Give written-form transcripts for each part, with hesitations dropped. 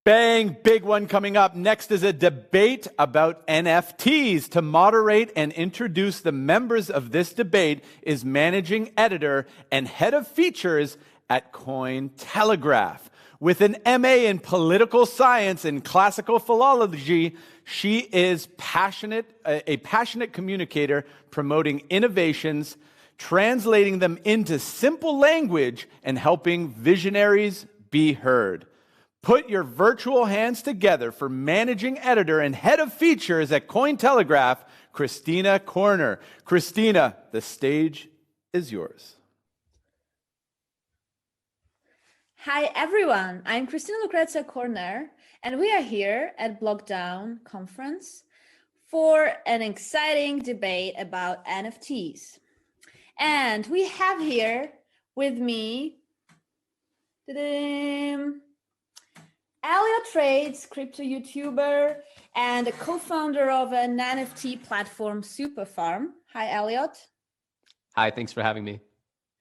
Bang, big one coming up. Next is a debate about NFTs. To moderate and introduce the members of this debate is managing editor and head of features at Cointelegraph. With an MA in political science and classical philology, she is a passionate communicator promoting innovations, translating them into simple language, and helping visionaries be heard. Put your virtual hands together for managing editor and head of features at Cointelegraph, Kristina Cornèr. Kristina, the stage is yours. Hi, everyone. I'm Kristina Lucrezia Cornèr, and we are here at BlockDown conference for an exciting debate about NFTs. And we have here with me EllioTrades, crypto YouTuber, and a co-founder of an NFT platform, Superfarm. Hi, Elliot. Hi, thanks for having me.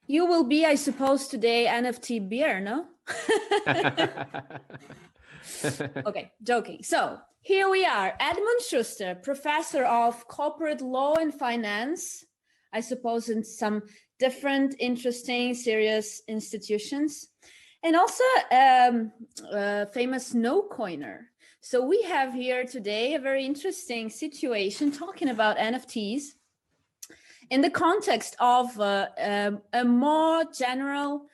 You will be, I suppose, today NFT beer, no? Okay, joking. So here we are, Edmund Schuster, professor of corporate law and finance, I suppose in some different, interesting, serious institutions. And also famous no coiner. So we have here today a very interesting situation talking about NFTs in the context of a more general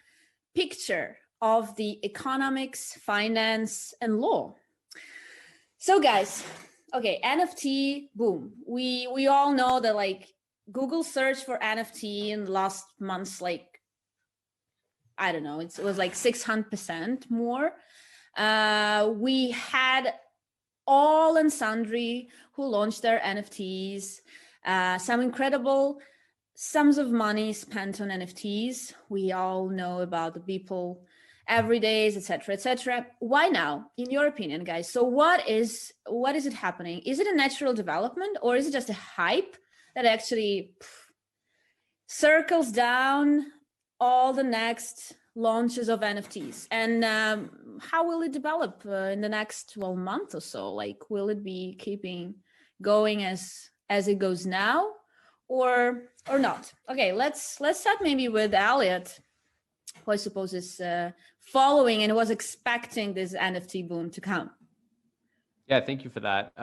picture of the economics, finance, and law. So guys, okay, NFT boom. We all know that like Google search for NFT in the last months, like I don't know, it was like 600% more. We had all and sundry who launched their NFTs, some incredible sums of money spent on NFTs. We all know about the people every day, etc., etc. Why now, in your opinion, guys? So what is it happening? Is it a natural development, or is it just a hype that actually circles down all the next launches of NFTs? And how will it develop in the next month or so? Like, will it be keeping going as it goes now, or not? Okay, let's start maybe with Elliot, who I suppose is following and was expecting this NFT boom to come. Yeah, thank you for that.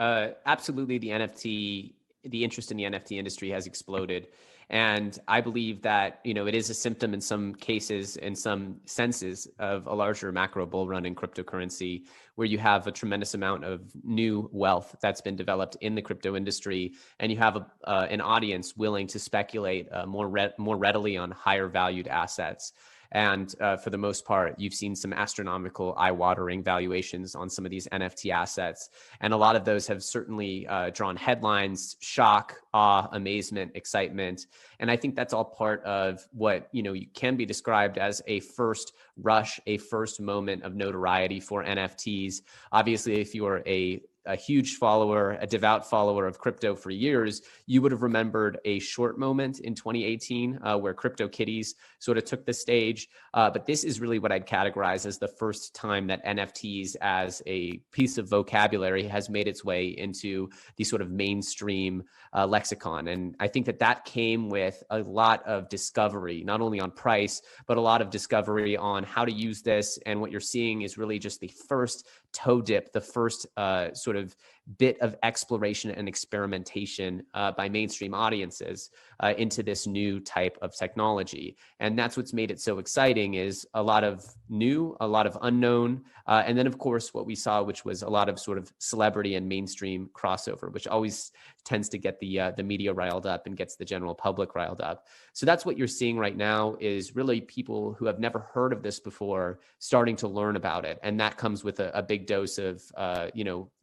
Absolutely, the interest in the NFT industry has exploded. And I believe that, it is a symptom in some cases, in some senses, of a larger macro bull run in cryptocurrency, where you have a tremendous amount of new wealth that's been developed in the crypto industry. And you have an audience willing to speculate more readily on higher valued assets. And for the most part, you've seen some astronomical, eye-watering valuations on some of these NFT assets. And a lot of those have certainly drawn headlines, shock, awe, amazement, excitement. And I think that's all part of what, can be described as a first rush, a first moment of notoriety for NFTs. Obviously, if you are a huge follower, a devout follower of crypto for years, you would have remembered a short moment in 2018 where CryptoKitties sort of took the stage. But this is really what I'd categorize as the first time that NFTs as a piece of vocabulary has made its way into the sort of mainstream lexicon. And I think that came with a lot of discovery, not only on price, but a lot of discovery on how to use this. And what you're seeing is really just the first toe dip, the first sort of bit of exploration and experimentation by mainstream audiences into this new type of technology. And that's what's made it so exciting, is a lot of new, a lot of unknown, and then of course what we saw, which was a lot of sort of celebrity and mainstream crossover, which always tends to get the media riled up and gets the general public riled up. So that's what you're seeing right now, is really people who have never heard of this before starting to learn about it. And that comes with a big dose of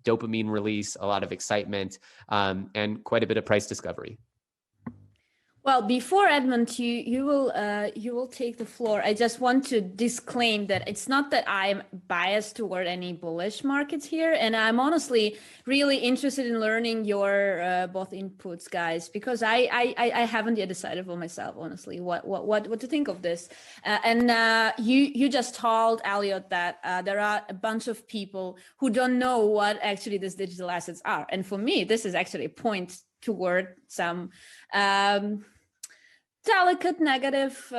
dopamine release, a lot of excitement, and quite a bit of price discovery. Well, before Edmund, you will take the floor. I just want to disclaim that it's not that I'm biased toward any bullish markets here, and I'm honestly really interested in learning your both inputs, guys, because I haven't yet decided for myself, honestly, what to think of this. You just told Elliot that there are a bunch of people who don't know what actually these digital assets are, and for me, this is actually a point toward some delicate negative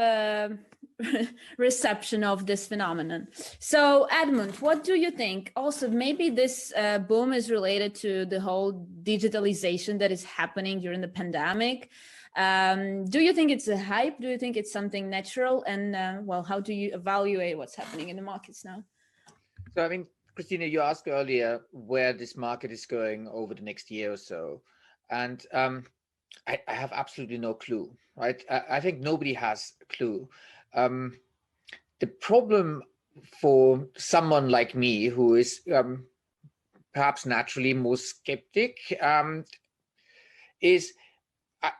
reception of this phenomenon. So Edmund, what do you think? Also, maybe this boom is related to the whole digitalization that is happening during the pandemic. Do you think it's a hype? Do you think it's something natural? And well, how do you evaluate what's happening in the markets now? So, I mean, Kristina, you asked earlier where this market is going over the next year or so. And I have absolutely no clue, right? I think nobody has a clue. The problem for someone like me, who is perhaps naturally more skeptic, is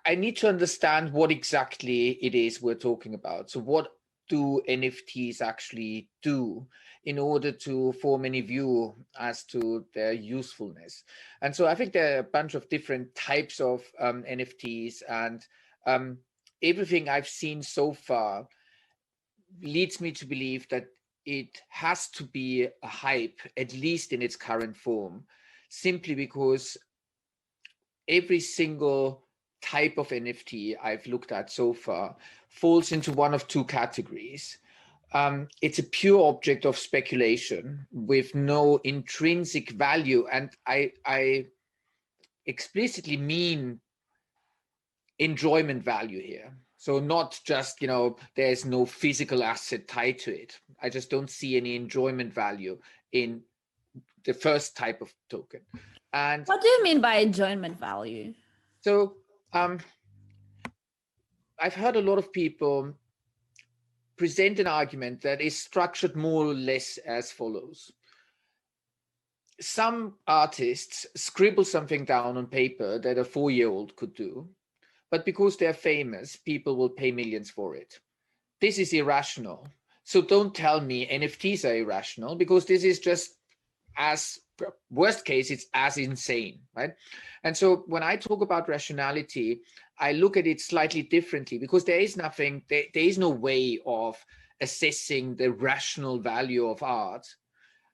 I need to understand what exactly it is we're talking about. So what do NFTs actually do in order to form any view as to their usefulness? And so I think there are a bunch of different types of NFTs, and everything I've seen so far leads me to believe that it has to be a hype, at least in its current form, simply because every single type of NFT I've looked at so far falls into one of two categories. It's a pure object of speculation with no intrinsic value. And I explicitly mean enjoyment value here. So not just, there's no physical asset tied to it. I just don't see any enjoyment value in the first type of token. And what do you mean by enjoyment value? So I've heard a lot of people present an argument that is structured more or less as follows. Some artists scribble something down on paper that a 4-year-old could do, but because they're famous, people will pay millions for it. This is irrational. So don't tell me NFTs are irrational, because this is just, as worst case, it's as insane, right? And so when I talk about rationality, I look at it slightly differently, because there is nothing, there is no way of assessing the rational value of art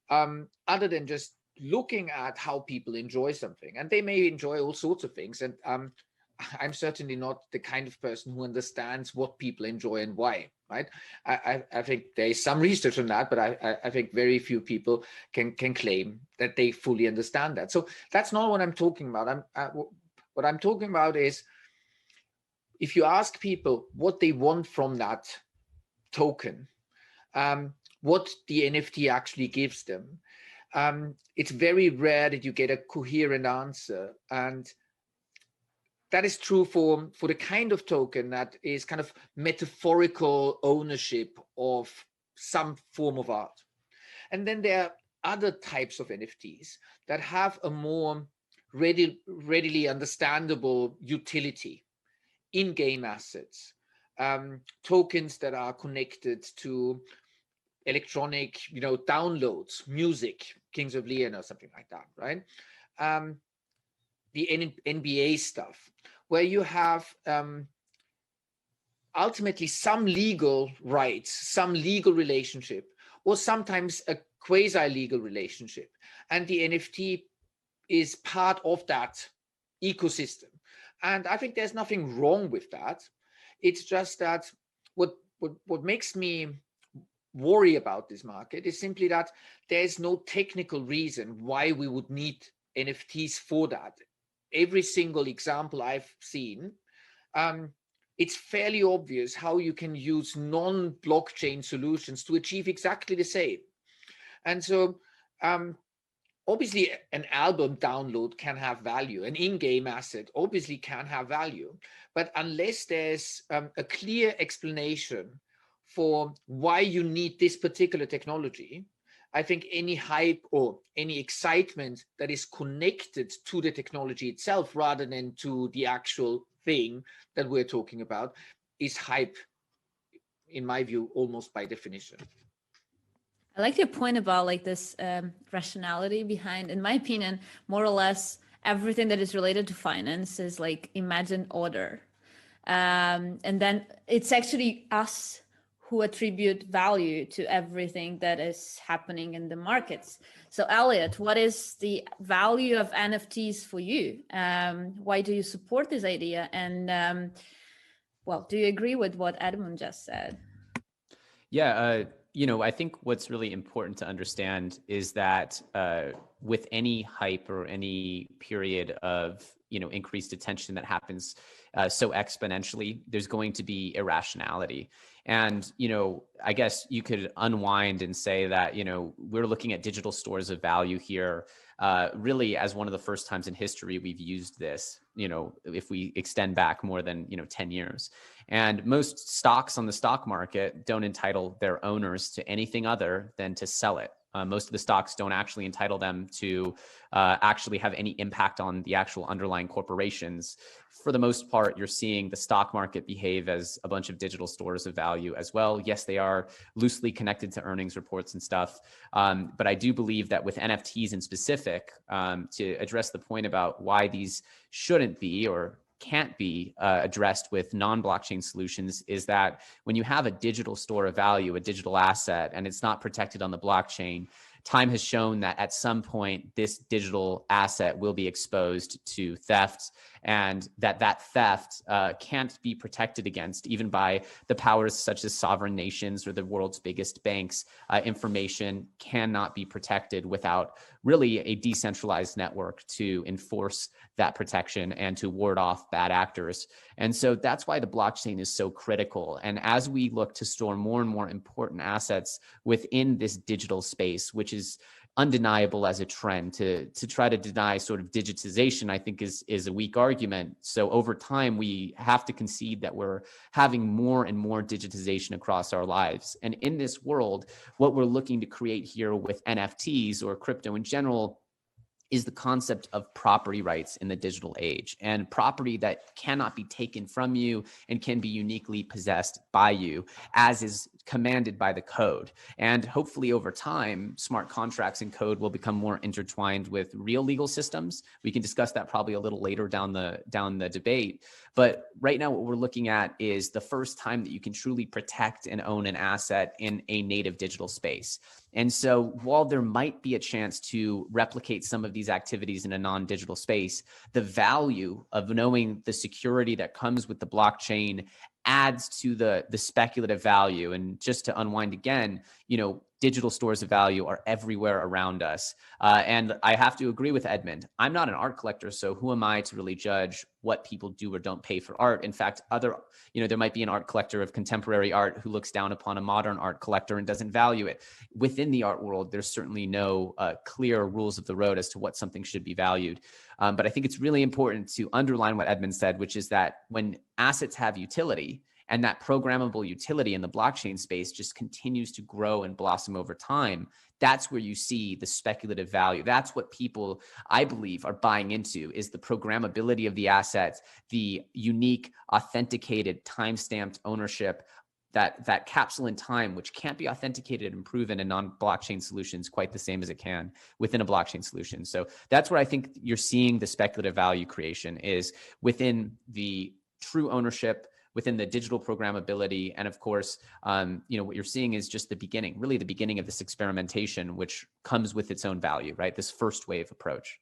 other than just looking at how people enjoy something. And they may enjoy all sorts of things. And I'm certainly not the kind of person who understands what people enjoy and why, right? I think there is some research on that, but I think very few people can claim that they fully understand that. So that's not what I'm talking about. What I'm talking about is, if you ask people what they want from that token, what the NFT actually gives them, it's very rare that you get a coherent answer. And that is true for the kind of token that is kind of metaphorical ownership of some form of art. And then there are other types of NFTs that have a more readily understandable utility. In-game assets, tokens that are connected to electronic, downloads, music, Kings of Leon or something like that, right? The NBA stuff, where you have ultimately some legal rights, some legal relationship, or sometimes a quasi-legal relationship. And the NFT is part of that ecosystem. And I think there's nothing wrong with that. It's just that what makes me worry about this market is simply that there's no technical reason why we would need NFTs for that. Every single example I've seen, it's fairly obvious how you can use non-blockchain solutions to achieve exactly the same. And so obviously an album download can have value, an in-game asset obviously can have value, but unless there's a clear explanation for why you need this particular technology, I think any hype or any excitement that is connected to the technology itself rather than to the actual thing that we're talking about is hype, in my view, almost by definition. I like your point about like this rationality behind, in my opinion, more or less everything that is related to finance is like imagined order. And then it's actually us who attribute value to everything that is happening in the markets. So Elliot, what is the value of NFTs for you? Why do you support this idea? And well, do you agree with what Edmund just said? Yeah, I think what's really important to understand is that with any hype or any period of increased attention that happens so exponentially, there's going to be irrationality. And I guess you could unwind and say that we're looking at digital stores of value here, really as one of the first times in history we've used this. If we extend back more than 10 years. And most stocks on the stock market don't entitle their owners to anything other than to sell it. Most of the stocks don't actually entitle them to actually have any impact on the actual underlying corporations. For the most part, you're seeing the stock market behave as a bunch of digital stores of value as well. Yes, they are loosely connected to earnings reports and stuff. But I do believe that with NFTs in specific, to address the point about why these shouldn't be or can't be addressed with non-blockchain solutions, is that when you have a digital store of value, a digital asset, and it's not protected on the blockchain, time has shown that at some point this digital asset will be exposed to theft, and that theft can't be protected against even by the powers such as sovereign nations or the world's biggest banks. Information cannot be protected without really a decentralized network to enforce that protection and to ward off bad actors. And so that's why the blockchain is so critical. And as we look to store more and more important assets within this digital space, which is undeniable as a trend, to try to deny sort of digitization, I think is a weak argument. So over time, we have to concede that we're having more and more digitization across our lives. And in this world, what we're looking to create here with NFTs or crypto in general is the concept of property rights in the digital age, and property that cannot be taken from you and can be uniquely possessed by you, as is commanded by the code. And hopefully over time, smart contracts and code will become more intertwined with real legal systems. We can discuss that probably a little later down the debate. But right now, what we're looking at is the first time that you can truly protect and own an asset in a native digital space. And so while there might be a chance to replicate some of these activities in a non-digital space, the value of knowing the security that comes with the blockchain adds to the speculative value. And just to unwind again, digital stores of value are everywhere around us. And I have to agree with Edmund. I'm not an art collector, so who am I to really judge what people do or don't pay for art? In fact, there might be an art collector of contemporary art who looks down upon a modern art collector and doesn't value it. Within the art world, there's certainly no clear rules of the road as to what something should be valued. But I think it's really important to underline what Edmund said, which is that when assets have utility, and that programmable utility in the blockchain space just continues to grow and blossom over time, that's where you see the speculative value. That's what people, I believe, are buying into, is the programmability of the assets, the unique, authenticated, time-stamped ownership, that capsule in time, which can't be authenticated and proven in non-blockchain solutions quite the same as it can within a blockchain solution. So that's where I think you're seeing the speculative value creation, is within the true ownership, within the digital programmability. And of course, what you're seeing is just the beginning, really the beginning of this experimentation, which comes with its own value, right? This first wave approach.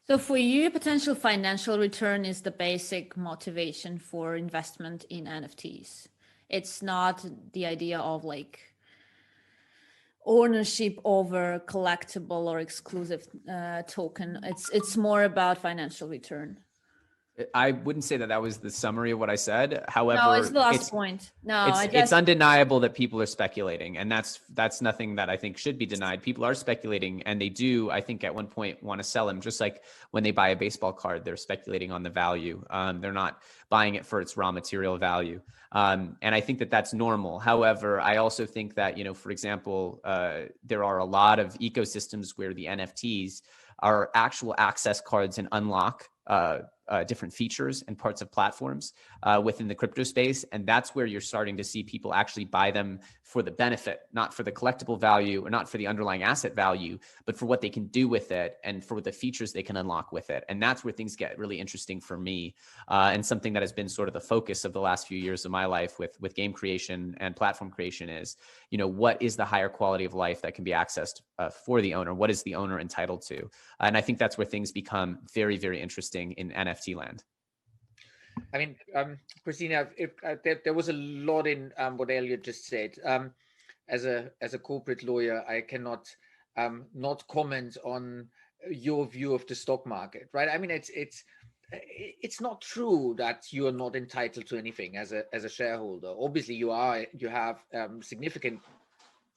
So for you, potential financial return is the basic motivation for investment in NFTs. It's not the idea of like ownership over collectible or exclusive token. It's more about financial return. I wouldn't say that was the summary of what I said. However, no, it's the last point. No, it's undeniable that people are speculating, and that's nothing that I think should be denied. People are speculating, and they do, I think, at one point want to sell them. Just like when they buy a baseball card, they're speculating on the value. They're not buying it for its raw material value, and I think that that's normal. However, I also think that for example, there are a lot of ecosystems where the NFTs are actual access cards and unlock different features and parts of platforms within the crypto space. And that's where you're starting to see people actually buy them for the benefit, not for the collectible value or not for the underlying asset value, but for what they can do with it and for the features they can unlock with it. And that's where things get really interesting for me, and something that has been sort of the focus of the last few years of my life with game creation and platform creation is, what is the higher quality of life that can be accessed for the owner? What is the owner entitled to? And I think that's where things become very, very interesting in NFT land. I mean, Kristina, there was a lot in what Elliot just said. As a corporate lawyer, I cannot not comment on your view of the stock market, right? I mean, it's not true that you are not entitled to anything as a shareholder. Obviously, you have significant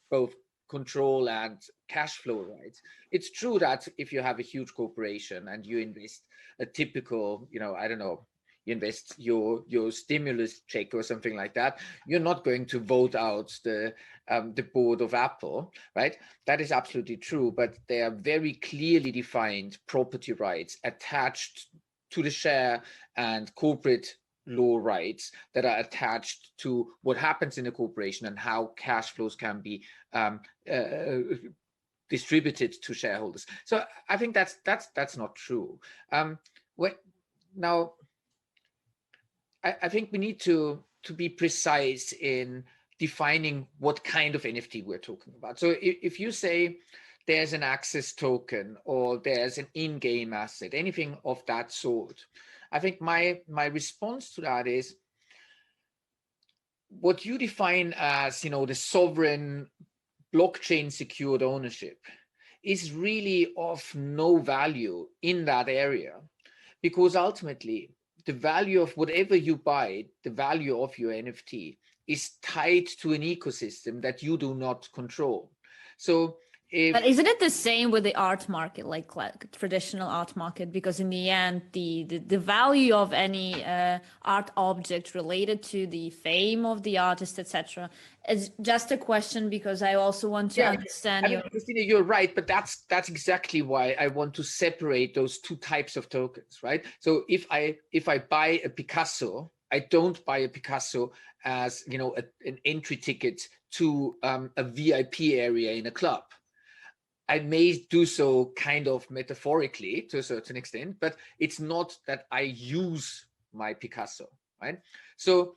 both control and cash flow rights. It's true that if you have a huge corporation and you invest a typical, I don't know, you invest your stimulus check or something like that, you're not going to vote out the board of Apple, right? That is absolutely true, but there are very clearly defined property rights attached to the share and corporate law rights that are attached to what happens in a corporation and how cash flows can be distributed to shareholders. So I think that's not true. Now, I think we need to be precise in defining what kind of NFT we're talking about. So if you say there's an access token or there's an in-game asset, anything of that sort, I think my response to that is what you define as, the sovereign blockchain secured ownership is really of no value in that area, because ultimately the value of whatever you buy, the value of your NFT is tied to an ecosystem that you do not control. So but isn't it the same with the art market, like traditional art market? Because in the end, the value of any art object related to the fame of the artist, etc., is just a question, because I also want to understand. Kristina, you're right, but that's exactly why I want to separate those two types of tokens, right? So if I buy a Picasso, I don't buy a Picasso as an entry ticket to a VIP area in a club. I may do so kind of metaphorically to a certain extent, but it's not that I use my Picasso, right? So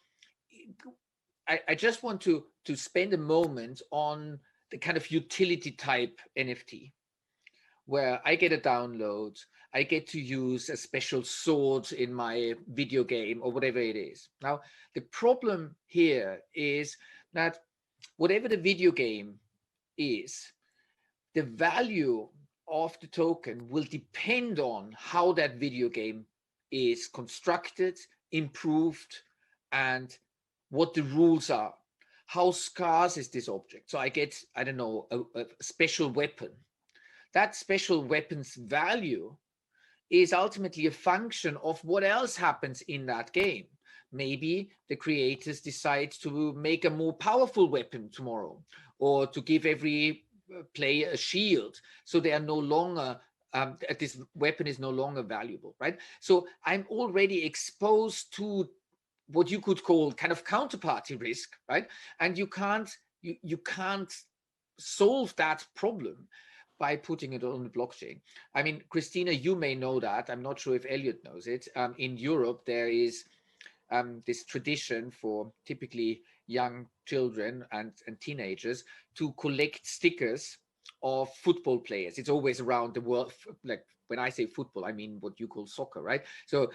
I just want to spend a moment on the kind of utility type NFT, where I get a download, I get to use a special sword in my video game or whatever it is. Now, the problem here is that whatever the video game is, the value of the token will depend on how that video game is constructed, improved, and what the rules are. How scarce is this object? So I get, I don't know, a special weapon. That special weapon's value is ultimately a function of what else happens in that game. Maybe the creators decide to make a more powerful weapon tomorrow, or to give every player a shield, so they are no longer this weapon is no longer valuable, right? So I'm already exposed to what you could call kind of counterparty risk, right? And you can't solve that problem by putting it on the blockchain. I mean, Kristina, you may know that. I'm not sure if Elliot knows it. In Europe, there is this tradition for typically young children and teenagers to collect stickers of football players. It's always around the world. Like when I say football, I mean what you call soccer, right? So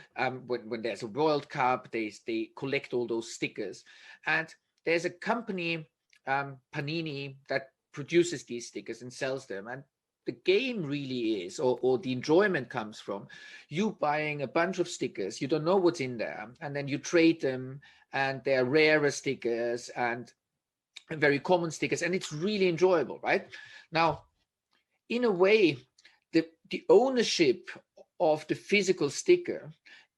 when there's a World Cup, they collect all those stickers. And there's a company, Panini, that produces these stickers and sells them. And the game really is, or the enjoyment comes from you buying a bunch of stickers. You don't know what's in there, and then you trade them, and they're rarer stickers and very common stickers, and it's really enjoyable, right? Now, in a way, the ownership of the physical sticker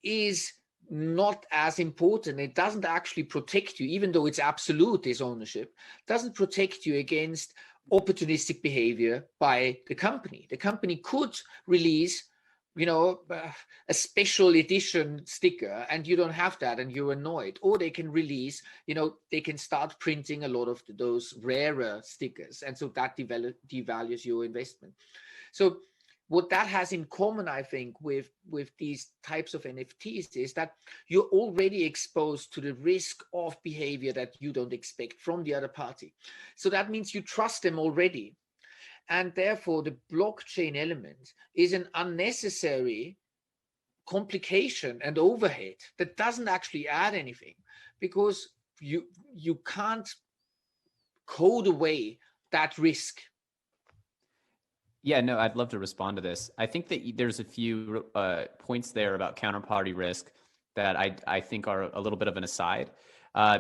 is not as important. It doesn't actually protect you, even though it's absolute, this ownership doesn't protect you against opportunistic behavior by the company. The company could release a special edition sticker, and you don't have that and you're annoyed. Or they can release, they can start printing a lot of those rarer stickers, and so that devalues your investment. So what that has in common, I think, with these types of NFTs is that you're already exposed to the risk of behavior that you don't expect from the other party. So that means you trust them already. And therefore, the blockchain element is an unnecessary complication and overhead that doesn't actually add anything, because you can't code away that risk. Yeah, no, I'd love to respond to this. I think that there's a few points there about counterparty risk that I think are a little bit of an aside,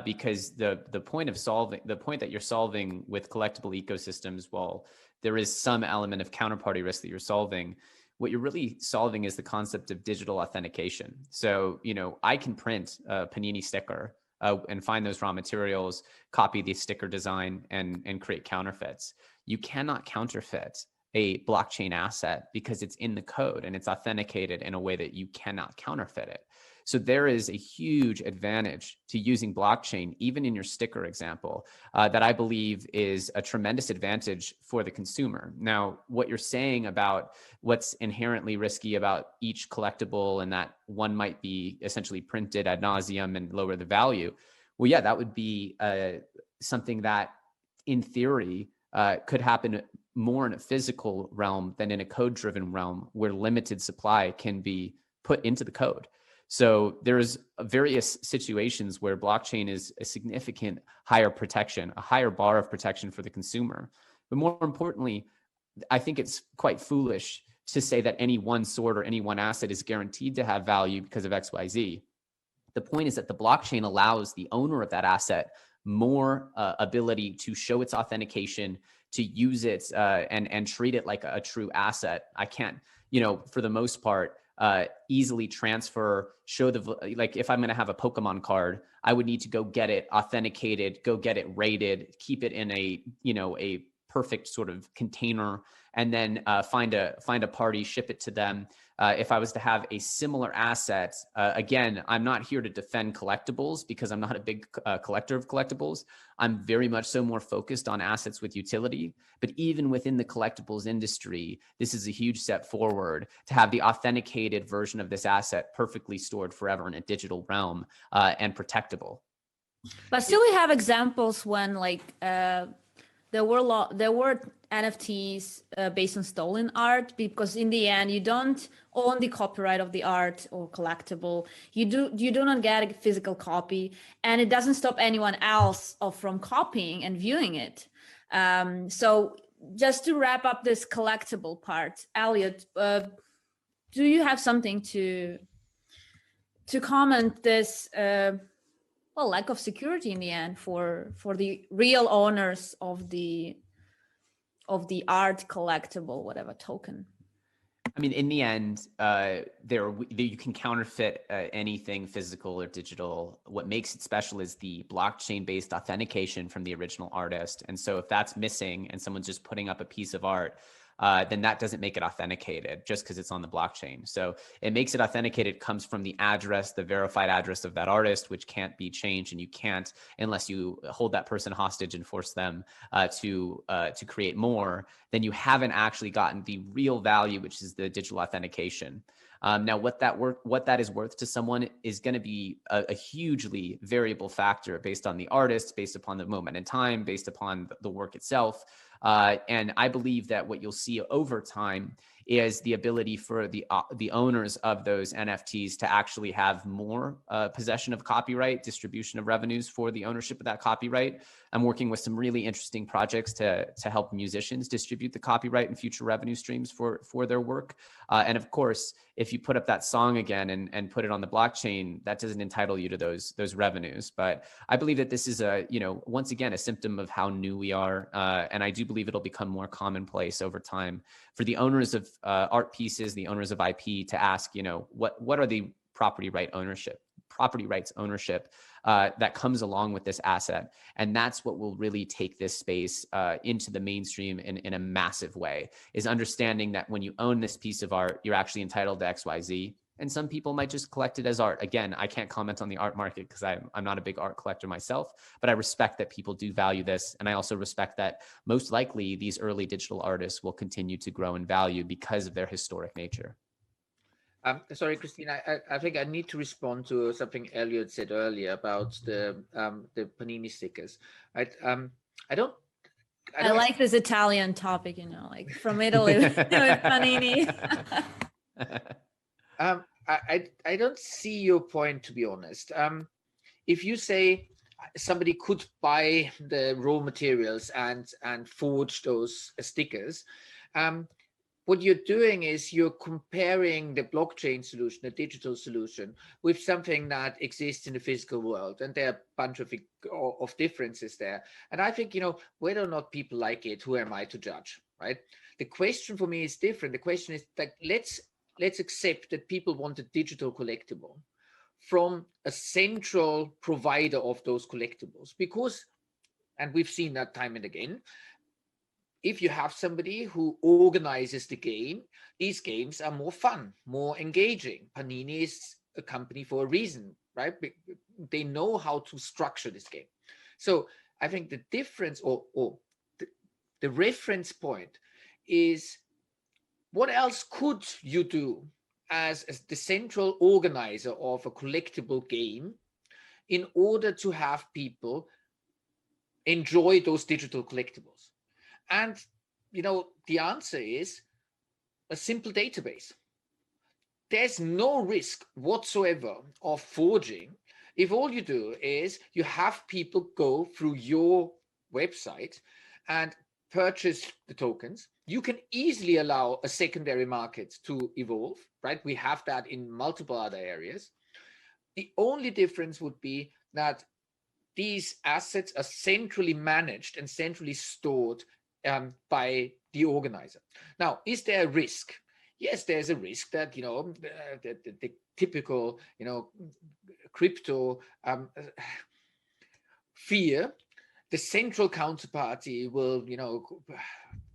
because the point that you're solving with collectible ecosystems, while there is some element of counterparty risk that you're solving, what you're really solving is the concept of digital authentication. So, I can print a Panini sticker and find those raw materials, copy the sticker design, and create counterfeits. You cannot counterfeit a blockchain asset because it's in the code and it's authenticated in a way that you cannot counterfeit it. So there is a huge advantage to using blockchain, even in your sticker example, that I believe is a tremendous advantage for the consumer. Now, what you're saying about what's inherently risky about each collectible and that one might be essentially printed ad nauseum and lower the value, well, yeah, that would be something that in theory could happen more in a physical realm than in a code-driven realm where limited supply can be put into the code. So there's various situations where blockchain is a significant higher protection, a higher bar of protection for the consumer. But more importantly, I think it's quite foolish to say that any one sort or any one asset is guaranteed to have value because of XYZ. The point is that the blockchain allows the owner of that asset more ability to show its authentication, to use it and treat it like a true asset. I can't, for the most part, easily transfer, like if I'm going to have a Pokemon card, I would need to go get it authenticated, go get it rated, keep it in a perfect sort of container, and then find a party, ship it to them. If I was to have a similar asset, again, I'm not here to defend collectibles because I'm not a big collector of collectibles. I'm very much so more focused on assets with utility. But even within the collectibles industry, this is a huge step forward to have the authenticated version of this asset perfectly stored forever in a digital realm and protectable. But still, we have examples when there were NFTs based on stolen art, because in the end you don't own the copyright of the art or collectible. You do not get a physical copy, and it doesn't stop anyone else from copying and viewing it. So just to wrap up this collectible part, Elliot, do you have something to comment this? Lack of security in the end for the real owners of the art collectible, whatever token. I mean, in the end, you can counterfeit anything physical or digital. What makes it special is the blockchain-based authentication from the original artist. And so if that's missing and someone's just putting up a piece of art, then that doesn't make it authenticated just because it's on the blockchain. So it makes it authenticated, comes from the address, the verified address of that artist, which can't be changed, and you can't unless you hold that person hostage and force them to create more. Then you haven't actually gotten the real value, which is the digital authentication. Now, what that is worth to someone is going to be a hugely variable factor based on the artist, based upon the moment in time, based upon the work itself. And I believe that what you'll see over time is the ability for the owners of those NFTs to actually have more possession of copyright, distribution of revenues for the ownership of that copyright. I'm working with some really interesting projects to help musicians distribute the copyright and future revenue streams for their work. And of course, if you put up that song again and put it on the blockchain, that doesn't entitle you to those revenues. But I believe that this is once again, a symptom of how new we are. And I do believe it'll become more commonplace over time for the owners of art pieces, the owners of IP, to ask, what are the property right ownership property rights ownership that comes along with this asset. And that's what will really take this space into the mainstream in a massive way, is understanding that when you own this piece of art, you're actually entitled to XYZ. And some people might just collect it as art. Again, I can't comment on the art market because I'm not a big art collector myself, but I respect that people do value this. And I also respect that most likely these early digital artists will continue to grow in value because of their historic nature. Sorry, Kristina, I think I need to respond to something Elliot said earlier about the Panini stickers. I like this Italian topic, like from Italy with Panini. I don't see your point, to be honest. If you say somebody could buy the raw materials and forge those stickers, what you're doing is you're comparing the blockchain solution, the digital solution, with something that exists in the physical world, and there are a bunch of differences there. And I think, whether or not people like it, who am I to judge, right? The question for me is different. The question is that let's accept that people want a digital collectible from a central provider of those collectibles, because, and we've seen that time and again, if you have somebody who organizes the game, these games are more fun, more engaging. Panini is a company for a reason, right? They know how to structure this game. So I think the difference or the reference point is, what else could you do as the central organizer of a collectible game in order to have people enjoy those digital collectibles? And, the answer is a simple database. There's no risk whatsoever of forging if all you do is you have people go through your website and purchase the tokens. You can easily allow a secondary market to evolve, right? We have that in multiple other areas. The only difference would be that these assets are centrally managed and centrally stored by the organizer. Now, is there a risk? Yes, there's a risk that, the typical, crypto fear, the central counterparty will,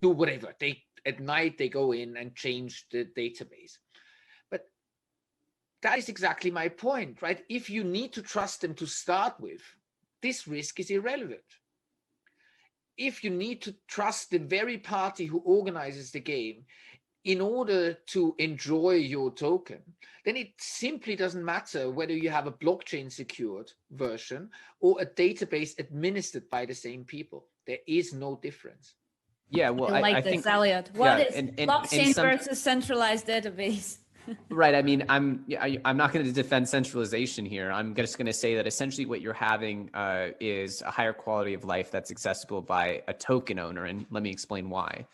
do whatever. At night, they go in and change the database. But that is exactly my point, right? If you need to trust them to start with, this risk is irrelevant. If you need to trust the very party who organizes the game in order to enjoy your token, then it simply doesn't matter whether you have a blockchain secured version or a database administered by the same people. There is no difference. Yeah, well, I think, Elliot. What is blockchain versus centralized database? Right. I mean, I'm not going to defend centralization here. I'm just going to say that essentially what you're having is a higher quality of life that's accessible by a token owner. And let me explain why.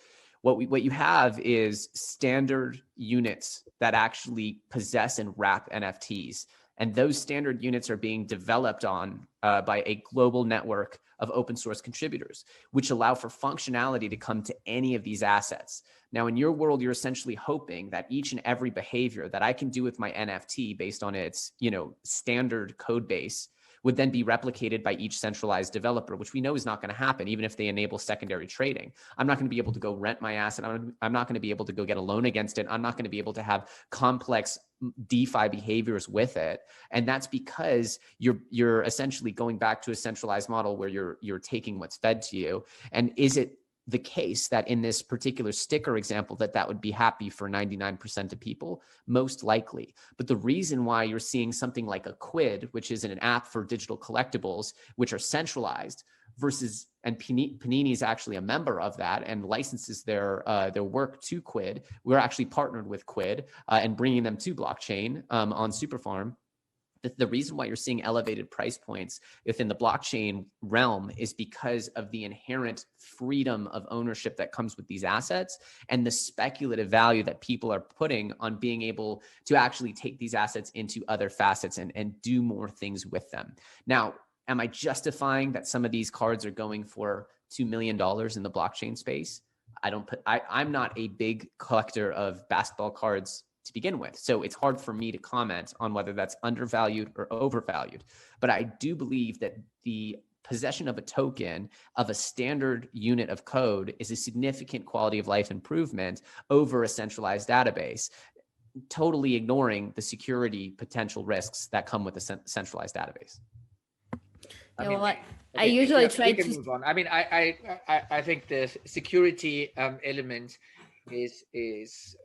What you have is standard units that actually possess and wrap NFTs. And those standard units are being developed on by a global network of open source contributors, which allow for functionality to come to any of these assets. Now, in your world, you're essentially hoping that each and every behavior that I can do with my NFT based on its, standard code base would then be replicated by each centralized developer, which we know is not going to happen, even if they enable secondary trading. I'm not going to be able to go rent my asset. I'm not going to be able to go get a loan against it. I'm not going to be able to have complex DeFi behaviors with it. And that's because you're essentially going back to a centralized model where you're taking what's fed to you. And is it the case that in this particular sticker example that would be happy for 99% of people? Most likely. But the reason why you're seeing something like a Quid, which is an app for digital collectibles, which are centralized versus, and Panini is actually a member of that and licenses their work to Quid. We're actually partnered with Quid and bringing them to blockchain on Superfarm. The reason why you're seeing elevated price points within the blockchain realm is because of the inherent freedom of ownership that comes with these assets and the speculative value that people are putting on being able to actually take these assets into other facets and do more things with them. Now, am I justifying that some of these cards are going for $2 million in the blockchain space? I'm not a big collector of basketball cards to begin with. So it's hard for me to comment on whether that's undervalued or overvalued. But I do believe that the possession of a token of a standard unit of code is a significant quality of life improvement over a centralized database, totally ignoring the security potential risks that come with a centralized database. I usually try to move on. I mean, I think the security element is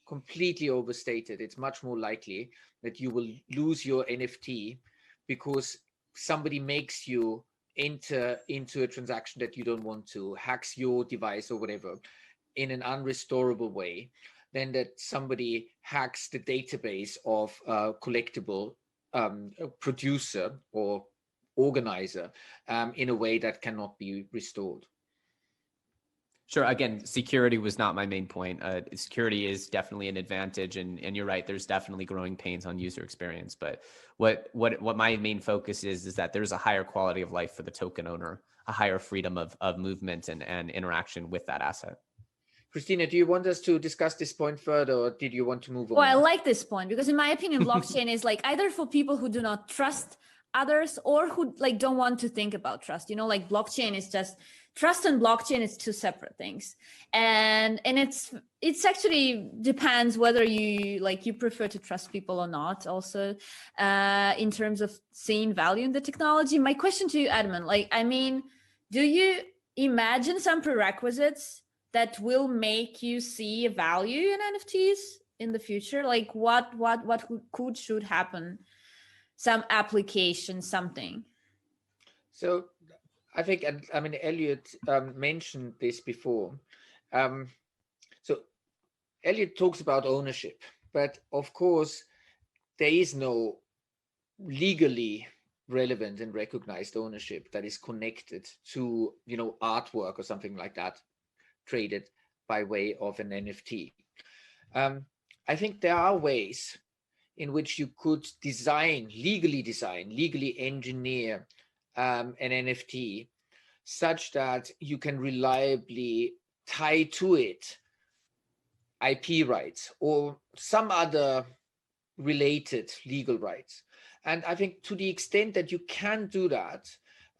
completely overstated. It's much more likely that you will lose your NFT because somebody makes you enter into a transaction that you don't want to, hacks your device or whatever in an unrestorable way, than that somebody hacks the database of a collectible producer or organizer in a way that cannot be restored. Sure. Again, security was not my main point. Security is definitely an advantage, and you're right. There's definitely growing pains on user experience. But what my main focus is that there's a higher quality of life for the token owner, a higher freedom of movement and interaction with that asset. Kristina, do you want us to discuss this point further, or did you want to move on? Well, I like this point because, in my opinion, blockchain is like either for people who do not trust others or who like don't want to think about trust. You know, like blockchain is just trust and blockchain is two separate things, and it's actually depends whether you prefer to trust people or not. Also, in terms of seeing value in the technology. My question to you, Edmund, do you imagine some prerequisites that will make you see a value in NFTs in the future? Like what should happen? Some application, something. So I think, I mean, Elliot mentioned this before. So Elliot talks about ownership, but of course there is no legally relevant and recognized ownership that is connected to, you know, artwork or something like that traded by way of an NFT. I think there are ways in which you could legally engineer an NFT such that you can reliably tie to it IP rights or some other related legal rights. And I think to the extent that you can do that,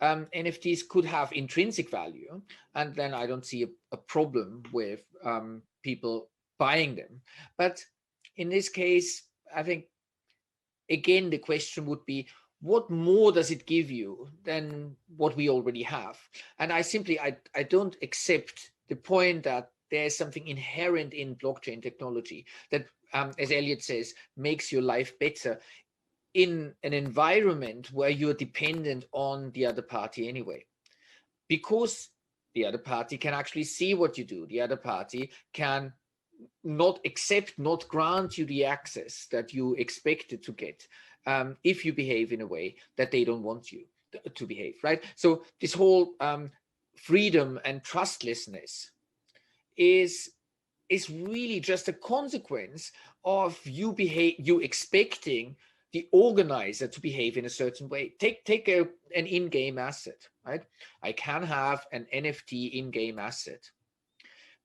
NFTs could have intrinsic value, and then I don't see a problem with people buying them. But in this case, I think, again, the question would be, what more does it give you than what we already have? And I don't accept the point that there's something inherent in blockchain technology that, as Elliot says, makes your life better in an environment where you're dependent on the other party anyway. Because the other party can actually see what you do. The other party can not grant you the access that you expected to get if you behave in a way that they don't want you to behave, right? So this whole freedom and trustlessness is really just a consequence of you expecting the organizer to behave in a certain way. Take an in-game asset, right? I can have an NFT in-game asset,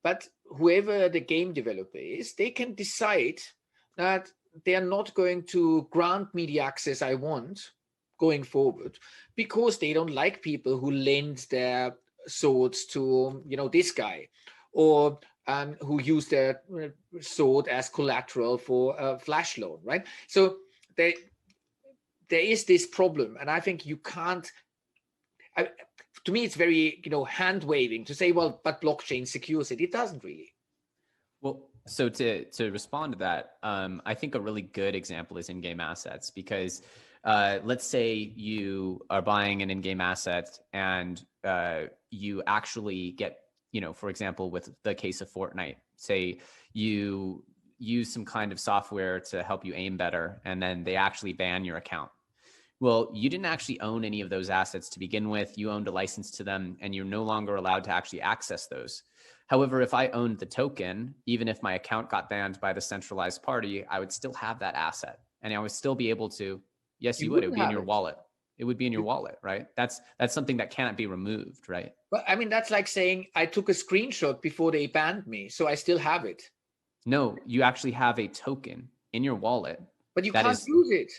but whoever the game developer is, they can decide that they are not going to grant me the access I want going forward because they don't like people who lend their swords to, you know, this guy, or who use their sword as collateral for a flash loan, right? So there is this problem, and I think you can't. To me, it's very, you know, hand waving to say, well, but blockchain secures it. It doesn't really. Well, so to respond to that, I think a really good example is in-game assets, because let's say you are buying an in-game asset and you actually get, you know, for example, with the case of Fortnite, say you use some kind of software to help you aim better, and then they actually ban your account. Well, you didn't actually own any of those assets to begin with. You owned a license to them, and you're no longer allowed to actually access those. However, if I owned the token, even if my account got banned by the centralized party, I would still have that asset, and I would still be able to. Yes, you would. It would be in your wallet. It would be in your wallet, right? That's something that cannot be removed, right? But I mean, that's like saying I took a screenshot before they banned me, so I still have it. No, you actually have a token in your wallet. But you can't use it.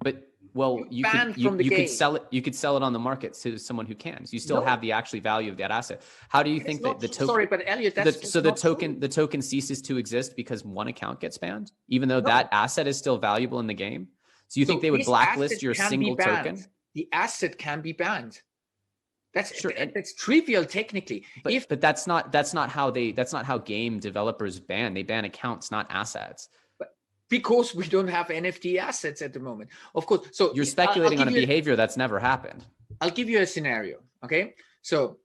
But well, you could sell it. You could sell it on the market to someone who can. So you still have the actual value of that asset. How do you think that the token? Sorry, but Elliot, that's so the token ceases to exist because one account gets banned, even though that asset is still valuable in the game. So you think they would blacklist your single token? The asset can be banned. That's trivial technically. But that's not how game developers ban. They ban accounts, not assets. Because we don't have NFT assets at the moment. Of course. So you're speculating on a behavior that's never happened. I'll give you a scenario. Okay. So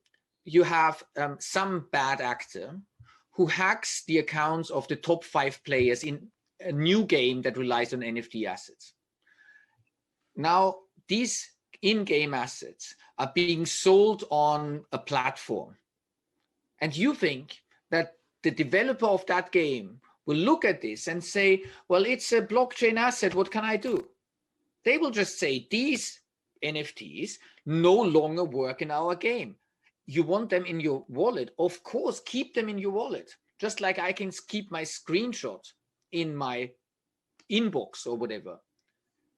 you have some bad actor who hacks the accounts of the top 5 players in a new game that relies on NFT assets. Now, these in-game assets are being sold on a platform. And you think that the developer of that game will look at this and say, well, it's a blockchain asset. What can I do? They will just say, these NFTs no longer work in our game. You want them in your wallet? Of course, keep them in your wallet. Just like I can keep my screenshot in my inbox or whatever.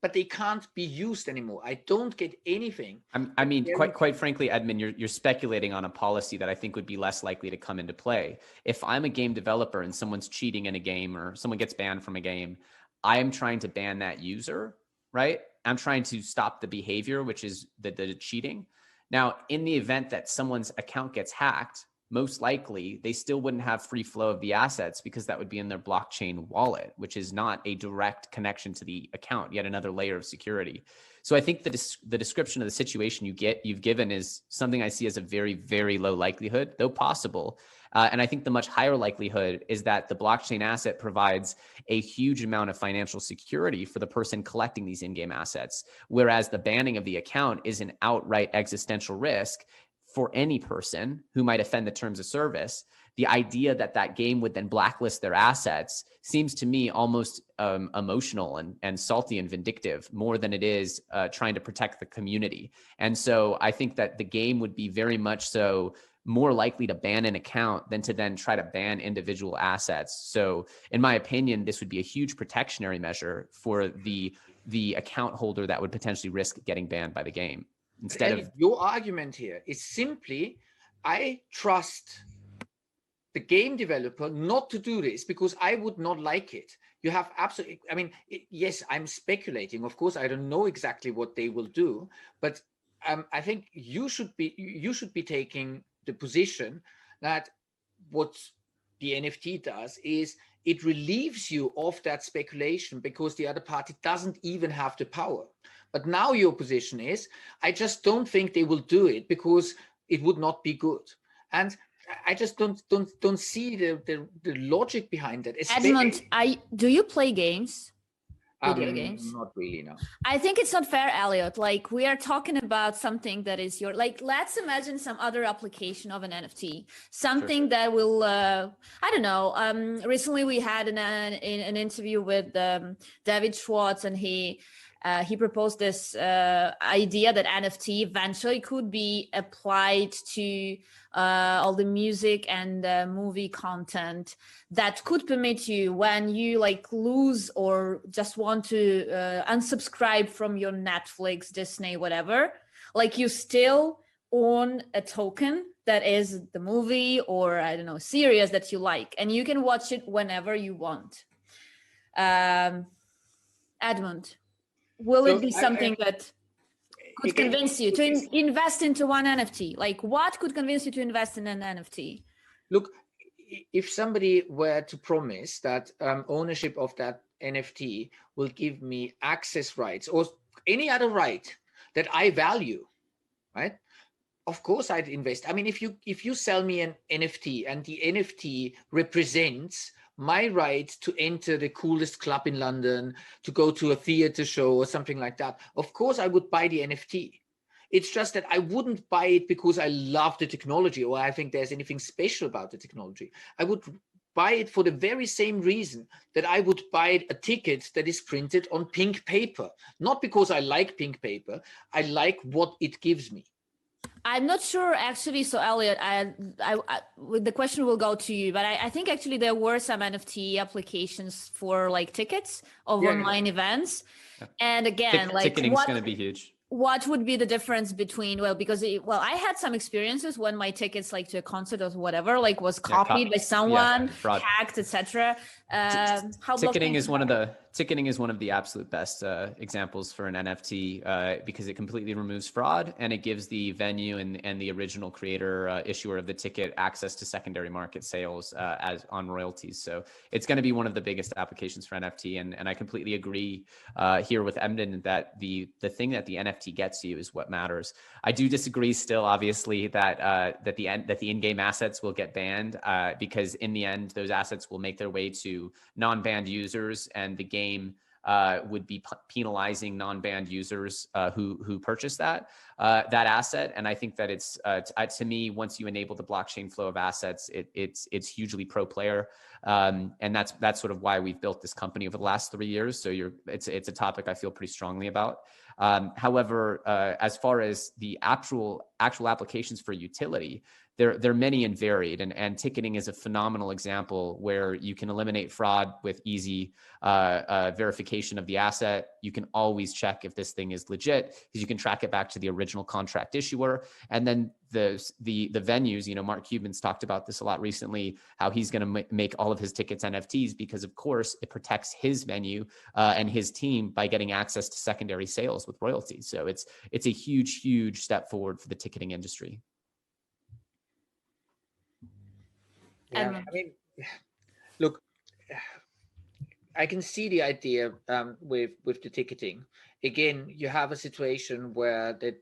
But they can't be used anymore. I don't get anything. I mean, quite frankly, Edmund, you're speculating on a policy that I think would be less likely to come into play. If I'm a game developer and someone's cheating in a game or someone gets banned from a game, I am trying to ban that user, right? I'm trying to stop the behavior, which is the cheating. Now, in the event that someone's account gets hacked, most likely they still wouldn't have free flow of the assets because that would be in their blockchain wallet, which is not a direct connection to the account, yet another layer of security. So I think the description of the situation you've given is something I see as a very, very low likelihood, though possible. And I think the much higher likelihood is that the blockchain asset provides a huge amount of financial security for the person collecting these in-game assets, whereas the banning of the account is an outright existential risk for any person who might offend the terms of service. The idea that that game would then blacklist their assets seems to me almost emotional and salty and vindictive more than it is trying to protect the community. And so I think that the game would be very much so more likely to ban an account than to then try to ban individual assets. So in my opinion, this would be a huge protectionary measure for the account holder that would potentially risk getting banned by the game. Instead of your argument here is simply, I trust the game developer not to do this because I would not like it. You have absolutely, I mean, yes, I'm speculating. Of course, I don't know exactly what they will do, but I think you should be taking the position that what the NFT does is it relieves you of that speculation because the other party doesn't even have the power. But now your position is, I just don't think they will do it because it would not be good. And I just don't see the logic behind that. Edmund, do you play games? Video games? Not really, no. I think it's not fair, Elliot. Like, we are talking about something that is let's imagine some other application of an NFT, something that will, I don't know. Recently we had an interview with David Schwartz, and he proposed this idea that NFT eventually could be applied to all the music and movie content that could permit you, when you lose or just want to unsubscribe from your Netflix, Disney, whatever, you still own a token that is the movie or, I don't know, series that you like, and you can watch it whenever you want. Edmund, will it be something that could convince you to invest into one NFT? What could convince you to invest in an NFT? Look, if somebody were to promise that ownership of that NFT will give me access rights or any other right that I value, right? Of course I'd invest. I mean, if you sell me an NFT and the NFT represents my right to enter the coolest club in London, to go to a theater show or something like that, of course I would buy the NFT. It's just that I wouldn't buy it because I love the technology or I think there's anything special about the technology. I would buy it for the very same reason that I would buy a ticket that is printed on pink paper. Not because I like pink paper, I like what it gives me. I'm not sure actually. So Elliot, the question will go to you, but I think actually there were some NFT applications for like tickets of online events. Yeah. And again, ticketing is going to be huge. What would be the difference between, I had some experiences when my tickets like to a concert or whatever, like was copied by someone, hacked, etc. Ticketing is one of the absolute best examples for an NFT because it completely removes fraud and it gives the venue and the original creator issuer of the ticket access to secondary market sales as on royalties. So it's going to be one of the biggest applications for NFT, and I completely agree here with Edmund that the thing that the NFT gets you is what matters. I do disagree still, obviously, that the in-game assets will get banned because in the end, those assets will make their way to non-banned users, and the game would be penalizing non-banned users who purchase that asset. And I think that it's to me, once you enable the blockchain flow of assets, it's hugely pro player, and that's sort of why we've built this company over the last 3 years. So it's a topic I feel pretty strongly about. However, as far as the actual applications for utility, they're many and varied, and ticketing is a phenomenal example where you can eliminate fraud with easy verification of the asset. You can always check if this thing is legit because you can track it back to the original contract issuer. And then the venues, Mark Cuban's talked about this a lot recently, how he's going to make all of his tickets NFTs because, of course, it protects his venue and his team by getting access to secondary sales with royalties. So it's a huge step forward for the ticketing industry. Yeah, I mean, look, I can see the idea with the ticketing. Again, you have a situation where that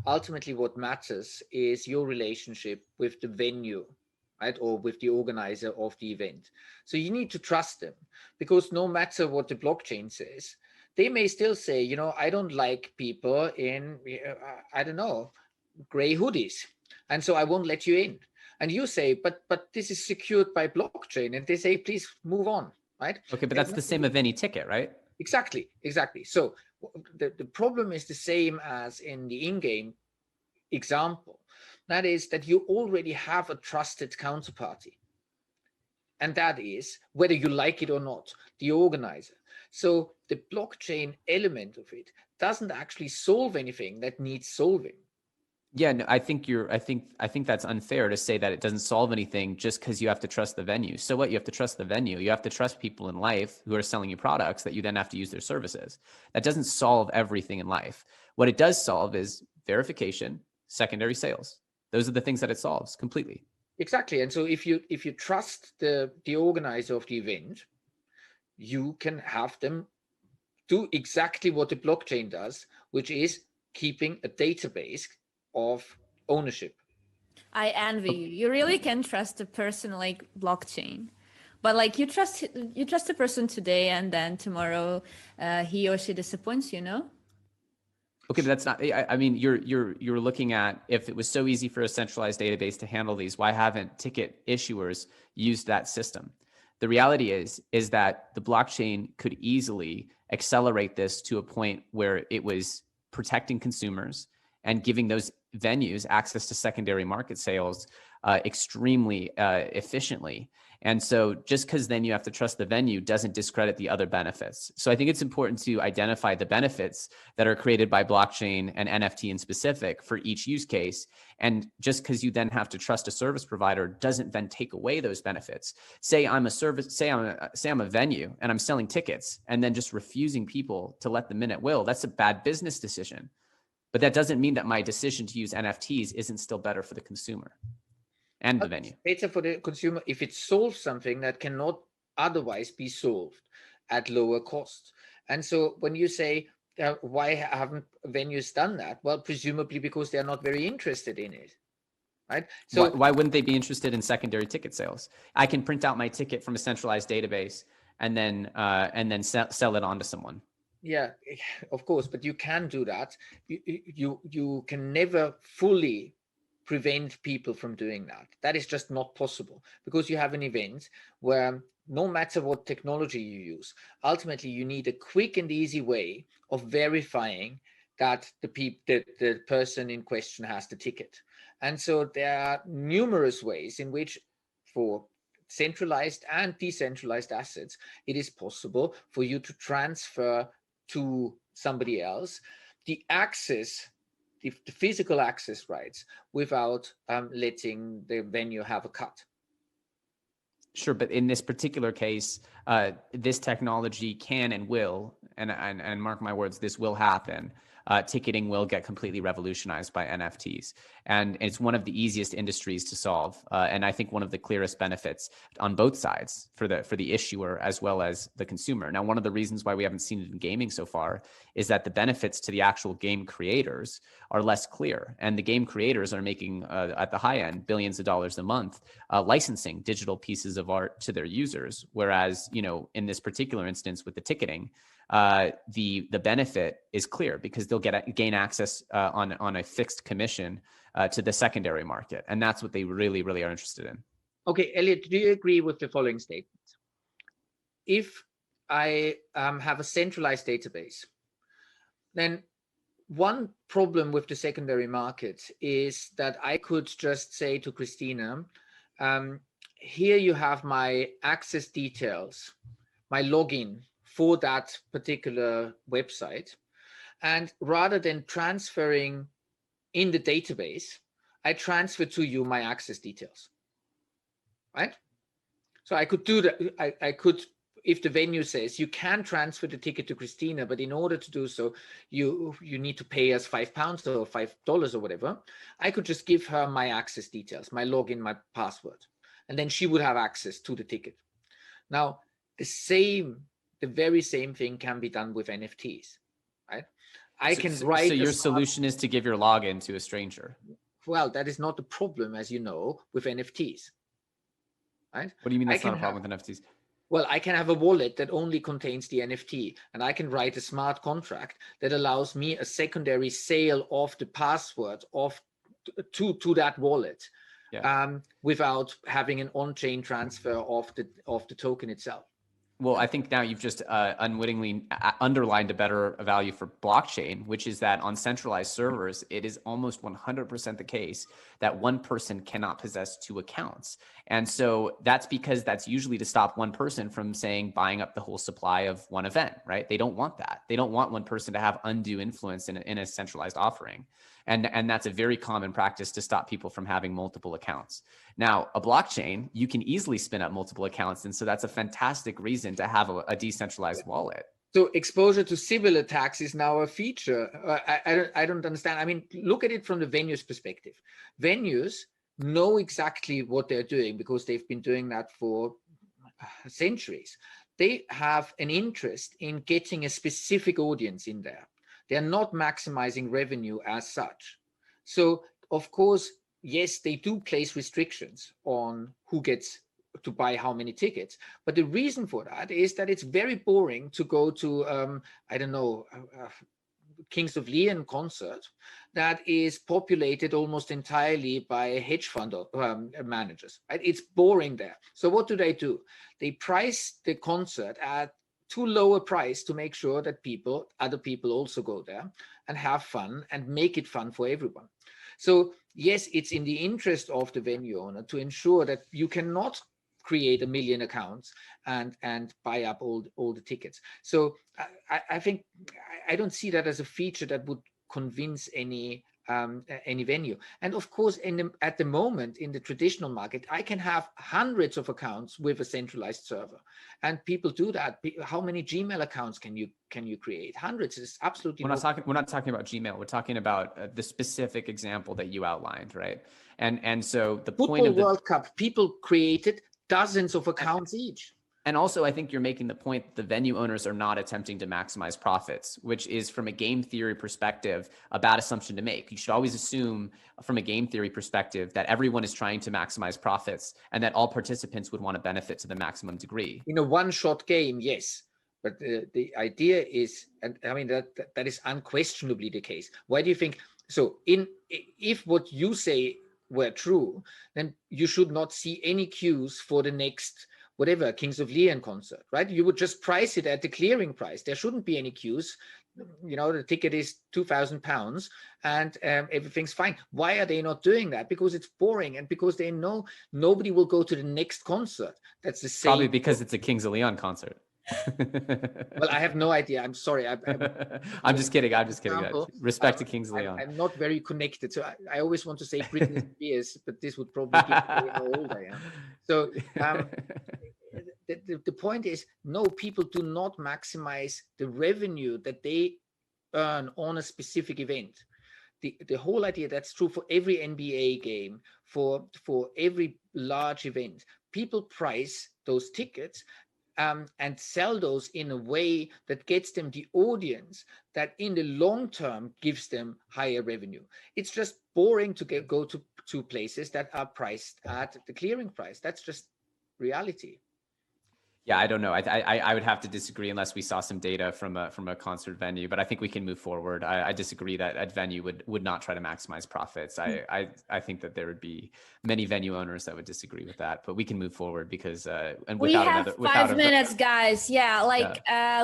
ultimately what matters is your relationship with the venue, right, or with the organizer of the event. So you need to trust them, because no matter what the blockchain says, they may still say, I don't like people in, I don't know, gray hoodies, and so I won't let you in. And you say, but this is secured by blockchain, and they say, please move on, right? Okay, but that's the same of any ticket, right? Exactly. So the problem is the same as in the in-game example. That is that you already have a trusted counterparty. And that is, whether you like it or not, the organizer. So the blockchain element of it doesn't actually solve anything that needs solving. Yeah, no, I think that's unfair to say that it doesn't solve anything just because you have to trust the venue. So what? You have to trust the venue. You have to trust people in life who are selling you products that you then have to use their services. That doesn't solve everything in life. What it does solve is verification, secondary sales. Those are the things that it solves completely. Exactly. And so if you trust the organizer of the event, you can have them do exactly what the blockchain does, which is keeping a database of ownership. I envy you. You really can trust a person like blockchain, but like you trust a person today, and then tomorrow he or she disappoints you. Okay, but that's not. I mean, you're looking at, if it was so easy for a centralized database to handle these, why haven't ticket issuers used that system? The reality is that the blockchain could easily accelerate this to a point where it was protecting consumers and giving those venues access to secondary market sales extremely efficiently. And so just because then you have to trust the venue doesn't discredit the other benefits. So I think it's important to identify the benefits that are created by blockchain and NFT in specific for each use case. And just because you then have to trust a service provider doesn't then take away those benefits. Say I'm a venue and I'm selling tickets and then just refusing people to let them in at will. That's a bad business decision. But that doesn't mean that my decision to use NFTs isn't still better for the consumer and the venue. It's better for the consumer if it solves something that cannot otherwise be solved at lower cost. And so when you say, why haven't venues done that? Well, presumably because they're not very interested in it, right? So why wouldn't they be interested in secondary ticket sales? I can print out my ticket from a centralized database and then sell it on to someone. Yeah, of course, but you can do that. You can never fully prevent people from doing that. That is just not possible, because you have an event where no matter what technology you use, ultimately you need a quick and easy way of verifying that the person in question has the ticket. And so there are numerous ways in which, for centralized and decentralized assets, it is possible for you to transfer to somebody else the access, the physical access rights, without letting the venue have a cut. Sure, but in this particular case, this technology can and will, and mark my words, this will happen. Ticketing will get completely revolutionized by NFTs. And it's one of the easiest industries to solve. And I think one of the clearest benefits on both sides for the issuer as well as the consumer. Now, one of the reasons why we haven't seen it in gaming so far is that the benefits to the actual game creators are less clear. And the game creators are making, at the high end, billions of dollars a month licensing digital pieces of art to their users. Whereas, in this particular instance with the ticketing, the benefit is clear because they'll gain access on a fixed commission to the secondary market, and that's what they really, really are interested in. Okay, Elliot, do you agree with the following statement? If I have a centralized database, then one problem with the secondary market is that I could just say to Kristina, here you have my access details, my login for that particular website. And rather than transferring in the database, I transfer to you my access details, right? So I could do that. I could, if the venue says you can transfer the ticket to Kristina, but in order to do so, you need to pay us £5 or $5 or whatever, I could just give her my access details, my login, my password, and then she would have access to the ticket. Now, the very same thing can be done with NFTs, right? I can write. So your solution is to give your login to a stranger. Well, that is not the problem, as you know, with NFTs, right? What do you mean that's not a problem with NFTs? Well, I can have a wallet that only contains the NFT, and I can write a smart contract that allows me a secondary sale of the password to that wallet, without having an on-chain transfer of the token itself. Well, I think now you've just unwittingly underlined a better value for blockchain, which is that on centralized servers, it is almost 100% the case that one person cannot possess two accounts. And so that's because that's usually to stop one person from buying up the whole supply of one event, right? They don't want that. They don't want one person to have undue influence in a centralized offering. And that's a very common practice to stop people from having multiple accounts. Now, a blockchain, you can easily spin up multiple accounts. And so that's a fantastic reason to have a decentralized wallet. So exposure to civil attacks is now a feature. I don't understand. I mean, look at it from the venue's perspective. Venues know exactly what they're doing because they've been doing that for centuries. They have an interest in getting a specific audience in there. They're not maximizing revenue as such. So, of course, yes, they do place restrictions on who gets to buy how many tickets. But the reason for that is that it's very boring to go to, Kings of Leon concert that is populated almost entirely by hedge fund managers. Right? It's boring there. So what do? They price the concert at too low a price to make sure that other people also go there and have fun and make it fun for everyone. So yes, it's in the interest of the venue owner to ensure that you cannot create 1 million accounts and buy up all the tickets. So I think I don't see that as a feature that would convince any venue. And of course, at the moment in the traditional market, I can have hundreds of accounts with a centralized server, and people do that. How many Gmail accounts can you create? Hundreds is absolutely. We're not talking about Gmail. We're talking about the specific example that you outlined, right? And so the point of the World Cup, people created dozens of accounts each. And also, I think you're making the point that the venue owners are not attempting to maximize profits, which is, from a game theory perspective, a bad assumption to make. You should always assume, from a game theory perspective, that everyone is trying to maximize profits and that all participants would want to benefit to the maximum degree. In a one-shot game, yes. But the idea is, and I mean, that is unquestionably the case. Why do you think so? If what you say were true, then you should not see any cues for the next whatever, Kings of Leon concert, right? You would just price it at the clearing price. There shouldn't be any queues. You know, the ticket is £2,000 and everything's fine. Why are they not doing that? Because it's boring and because they know nobody will go to the next concert. That's the same. Probably because it's a Kings of Leon concert. Well, I have no idea. I'm sorry. I'm just kidding. I'm just kidding. Respect to Kings of Leon. I'm not very connected. So I always want to say Britney Spears, but this would probably give away how old I am. So the point is, no, people do not maximize the revenue that they earn on a specific event. The whole idea, that's true for every NBA game, for every large event. People price those tickets and sell those in a way that gets them the audience that in the long term gives them higher revenue. It's just boring to go to places that are priced at the clearing price. That's just reality. Yeah, I don't know. I would have to disagree unless we saw some data from a concert venue, but I think we can move forward. I disagree that a venue would not try to maximize profits. I think that there would be many venue owners that would disagree with that, but we can move forward because and we have 5 minutes, guys. Yeah,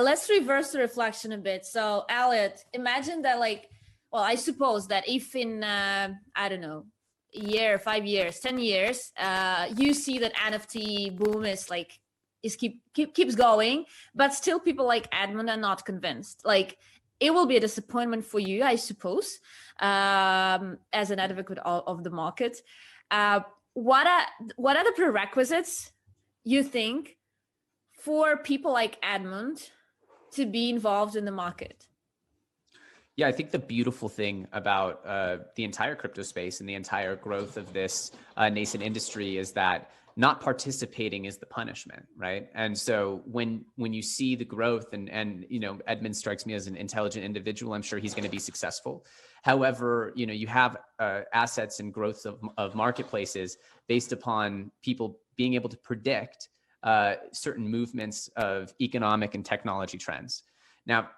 let's reverse the reflection a bit. So Elliot, imagine that well, I suppose that if in I don't know, a year, 5 years, 10 years, you see that NFT boom is keeps going, but still people like Edmund are not convinced. It will be a disappointment for you, I suppose, as an advocate of the market. What are the prerequisites you think for people like Edmund to be involved in the market? Yeah, I think the beautiful thing about the entire crypto space and the entire growth of this nascent industry is that not participating is the punishment, right? And so when you see the growth and Edmund strikes me as an intelligent individual, I'm sure he's going to be successful. However, you have assets and growth of marketplaces based upon people being able to predict certain movements of economic and technology trends. Now,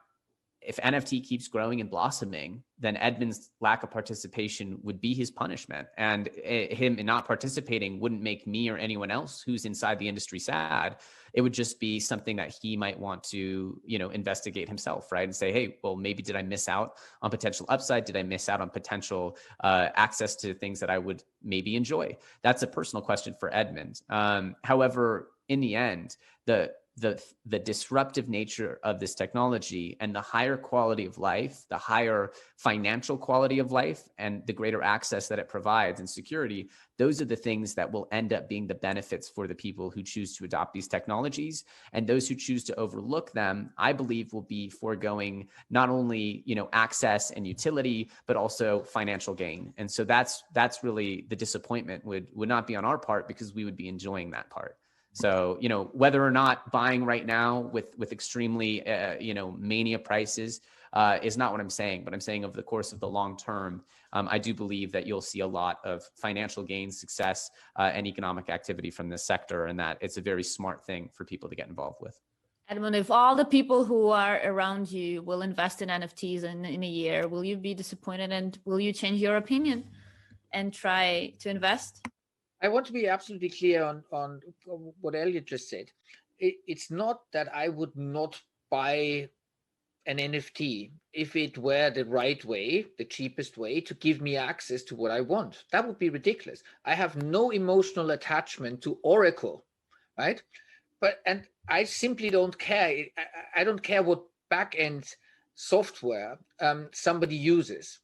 if NFT keeps growing and blossoming, then Edmund's lack of participation would be his punishment. And him not participating wouldn't make me or anyone else who's inside the industry sad. It would just be something that he might want to, investigate himself, right? And say, hey, well, maybe did I miss out on potential upside? Did I miss out on potential access to things that I would maybe enjoy? That's a personal question for Edmund. However, in the end, the disruptive nature of this technology and the higher quality of life, the higher financial quality of life, and the greater access that it provides and security, those are the things that will end up being the benefits for the people who choose to adopt these technologies. And those who choose to overlook them, I believe, will be foregoing not only, access and utility, but also financial gain. And so that's really the disappointment would not be on our part, because we would be enjoying that part. So, whether or not buying right now with extremely, mania prices is not what I'm saying, but I'm saying over the course of the long term, I do believe that you'll see a lot of financial gain, success, and economic activity from this sector, and that it's a very smart thing for people to get involved with. Edmund, if all the people who are around you will invest in NFTs in a year, will you be disappointed, and will you change your opinion and try to invest? I want to be absolutely clear on what Elliot just said. It's not that I would not buy an NFT if it were the right way, the cheapest way to give me access to what I want. That would be ridiculous. I have no emotional attachment to Oracle, right? And I simply don't care. I don't care what back-end software somebody uses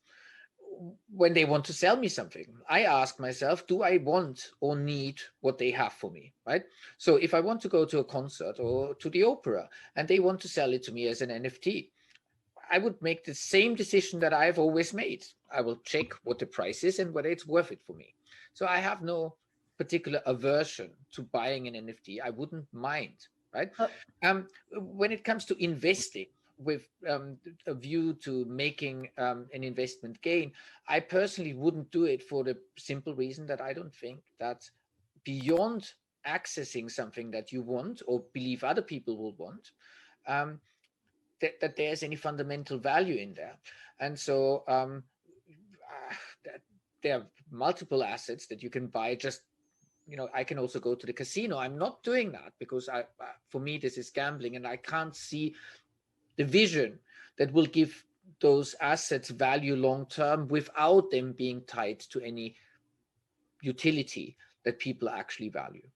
when they want to sell me something. I ask myself, do I want or need what they have for me, right? So if I want to go to a concert or to the opera and they want to sell it to me as an NFT, I would make the same decision that I've always made. I will check what the price is and whether it's worth it for me. So I have no particular aversion to buying an NFT. I wouldn't mind, right? When it comes to investing, with a view to making an investment gain, I personally wouldn't do it for the simple reason that I don't think that beyond accessing something that you want or believe other people will want, that there's any fundamental value in there. And so there are multiple assets that you can buy just I can also go to the casino. I'm not doing that because for me, this is gambling, and I can't see the vision that will give those assets value long term without them being tied to any utility that people actually value.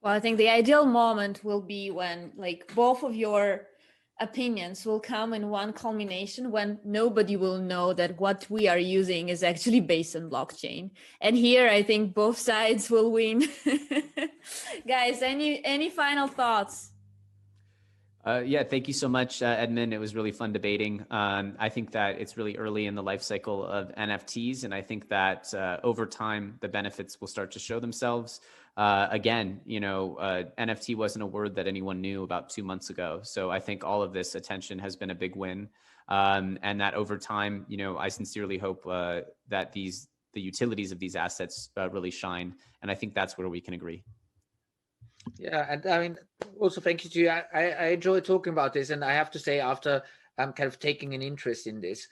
Well, I think the ideal moment will be when like both of your opinions will come in one culmination, when nobody will know that what we are using is actually based on blockchain. And here I think both sides will win. Guys, any final thoughts? Yeah, thank you so much, Edmund. It was really fun debating. I think that it's really early in the life cycle of NFTs, and I think that over time, the benefits will start to show themselves. Again, NFT wasn't a word that anyone knew about 2 months ago. So I think all of this attention has been a big win. And that over time, I sincerely hope that the utilities of these assets really shine. And I think that's where we can agree. Yeah, and I mean, also thank you to you. I enjoy talking about this, and I have to say, after I'm kind of taking an interest in this,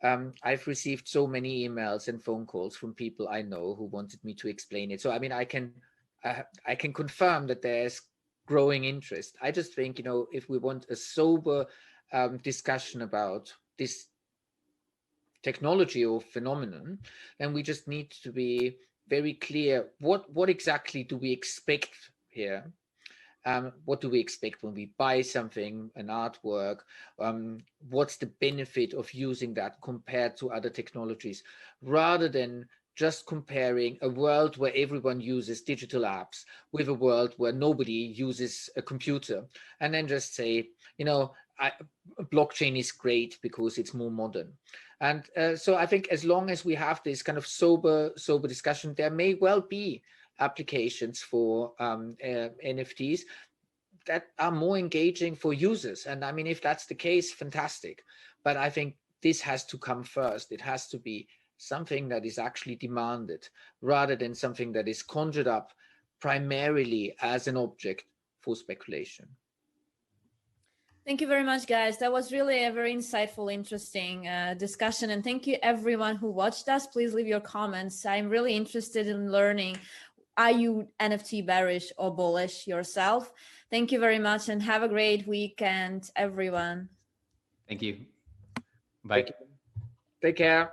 I've received so many emails and phone calls from people I know who wanted me to explain it. So I mean, I can confirm that there's growing interest. I just think, if we want a sober discussion about this technology or phenomenon, then we just need to be very clear. What exactly do we expect here? What do we expect when we buy something, an artwork? What's the benefit of using that compared to other technologies, rather than just comparing a world where everyone uses digital apps with a world where nobody uses a computer, and then just say, blockchain is great because it's more modern. And so I think as long as we have this kind of sober discussion, there may well be applications for NFTs that are more engaging for users. And I mean, if that's the case, fantastic. But I think this has to come first. It has to be something that is actually demanded, rather than something that is conjured up primarily as an object for speculation. Thank you very much, guys. That was really a very insightful, interesting discussion. And thank you everyone who watched us. Please leave your comments. I'm really interested in learning, are you NFT bearish or bullish yourself? Thank you very much, and have a great weekend, everyone. Thank you. Bye. Take care.